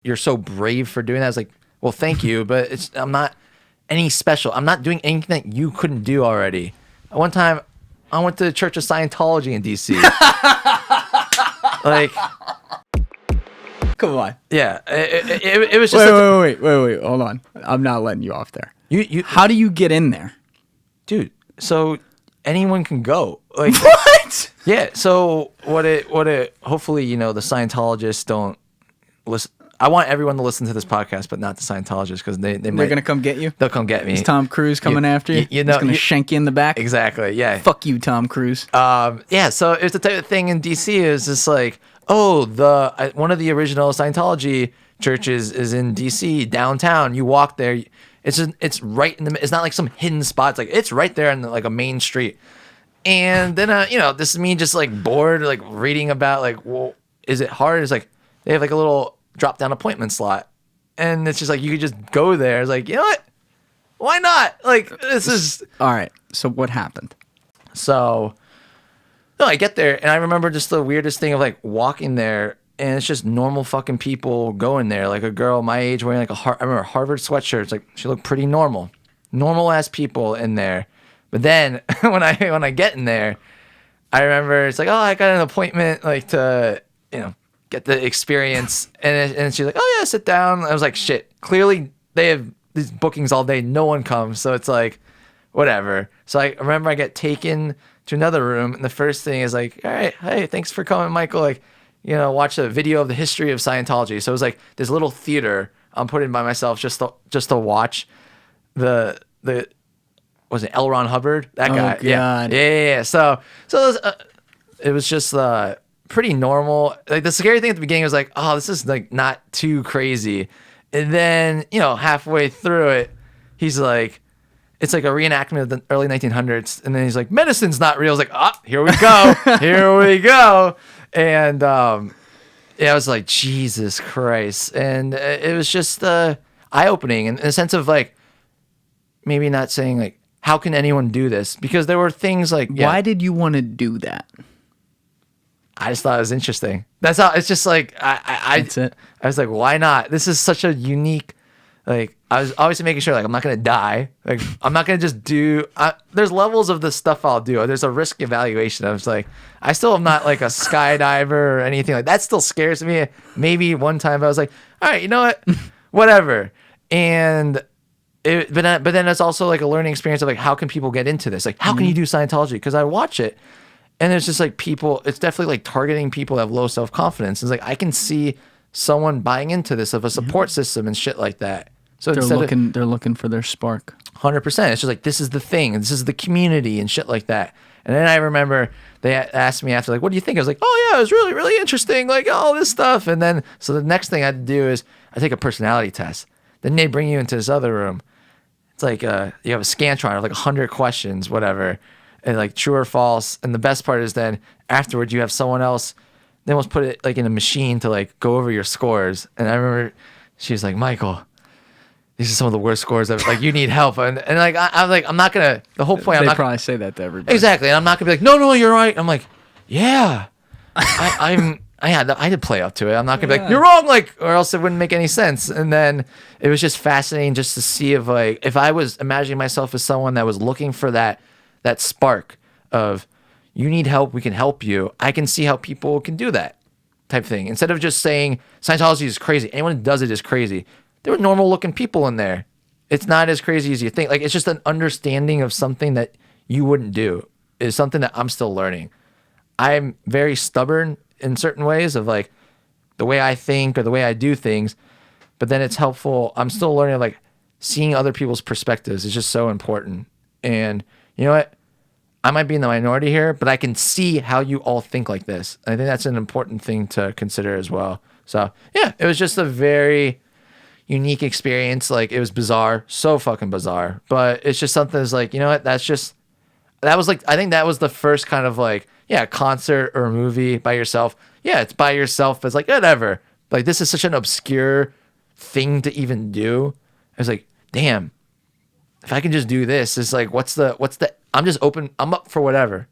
you're so brave for doing that. I was like, well, thank you, but I'm not any special. I'm not doing anything that you couldn't do already. One time, I went to the Church of Scientology in DC. Like, come on. Yeah, it was just wait, hold on. I'm not letting you off there. How do you get in there, dude? So anyone can go. Like what? Yeah. So what it hopefully, the Scientologists don't listen. I want everyone to listen to this podcast, but not the Scientologists, because they're gonna come get you. They'll come get me. Is Tom Cruise coming after you? He's gonna shank you in the back. Exactly. Yeah. Fuck you, Tom Cruise. Yeah. So it's the type of thing in DC is just like, oh, one of the original Scientology churches is in DC downtown. You walk there. It's right in the. It's not like some hidden spot. It's like it's right there in like a main street. And then this is me just like bored, like reading about like, well, is it hard? It's like they have like a little drop down appointment slot, and it's just like you could just go there. It's like, you know what? Why not? Like this is all right. So what happened? So no, I get there, and I remember just the weirdest thing of like walking there, and it's just normal fucking people going there. Like a girl my age wearing like I remember a Harvard sweatshirt. It's like she looked pretty normal ass people in there. But then when I get in there, I remember it's like, oh, I got an appointment like to get the experience, and she's like, oh yeah, sit down. I was like, shit. Clearly they have these bookings all day. No one comes, so it's like, whatever. So I remember I get taken to another room, and the first thing is like, all right, hey, thanks for coming, Michael. Like, watch a video of the history of Scientology. So it was like this little theater I'm put in by myself just to watch the was it L. Ron Hubbard? That guy. Oh, God. Yeah. So it was just pretty normal. Like the scary thing at the beginning was like, oh, this is like not too crazy. And then, halfway through it, he's like, it's like a reenactment of the early 1900s. And then he's like, medicine's not real. I was like, here we go. Here we go. And I was like, Jesus Christ. And it was just eye-opening in the sense of like, maybe not saying like, how can anyone do this? Because there were things like, why did you want to do that? I just thought it was interesting. That's how it's just like, That's it. I was like, why not? This is such a unique, like, I was obviously making sure like, I'm not going to die. Like, I'm not going to just do, there's levels of the stuff I'll do. There's a risk evaluation. I was like, I still am not like a skydiver or anything like that. Still scares me. Maybe one time I was like, all right, you know what? Whatever. And but then it's also like a learning experience of like, how can people get into this? Like, how can you do Scientology? Because I watch it, and it's just like people. It's definitely like targeting people that have low self-confidence. It's like I can see someone buying into this of a support system and shit like that. So they're looking for their spark. 100%. It's just like this is the thing, and this is the community and shit like that. And then I remember they asked me after like, what do you think? I was like, oh yeah, it was really really interesting, like all this stuff. And then so the next thing I had to do is I take a personality test. Then they bring you into this other room. It's like you have a Scantron of like 100 questions, whatever, and like true or false. And the best part is then afterwards you have someone else. They almost put it like in a machine to like go over your scores. And I remember she was like, Michael, these are some of the worst scores ever. Like you need help. And like I was like, I'm not gonna. The whole point. They probably say that to everybody. Exactly. And I'm not gonna be like, no, you're right. I'm like, yeah, I had to play up to it. I'm not gonna be like, you're wrong, like, or else it wouldn't make any sense. And then it was just fascinating just to see if I was imagining myself as someone that was looking for that spark of you need help, we can help you. I can see how people can do that type thing. Instead of just saying Scientology is crazy. Anyone who does it is crazy. There were normal looking people in there. It's not as crazy as you think. Like it's just an understanding of something that you wouldn't do. Is something that I'm still learning. I'm very stubborn in certain ways of like the way I think or the way I do things, but then it's helpful. I'm still learning like seeing other people's perspectives is just so important. And you know what? I might be in the minority here, but I can see how you all think like this. I think that's an important thing to consider as well. So yeah, it was just a very unique experience. Like it was bizarre, so fucking bizarre, but it's just something that's like, you know what? That was like, I think that was the first kind of like, yeah, concert or a movie by yourself. Yeah, it's by yourself. It's like, whatever. Like, this is such an obscure thing to even do. I was like, damn, if I can just do this, it's like, I'm just open. I'm up for whatever.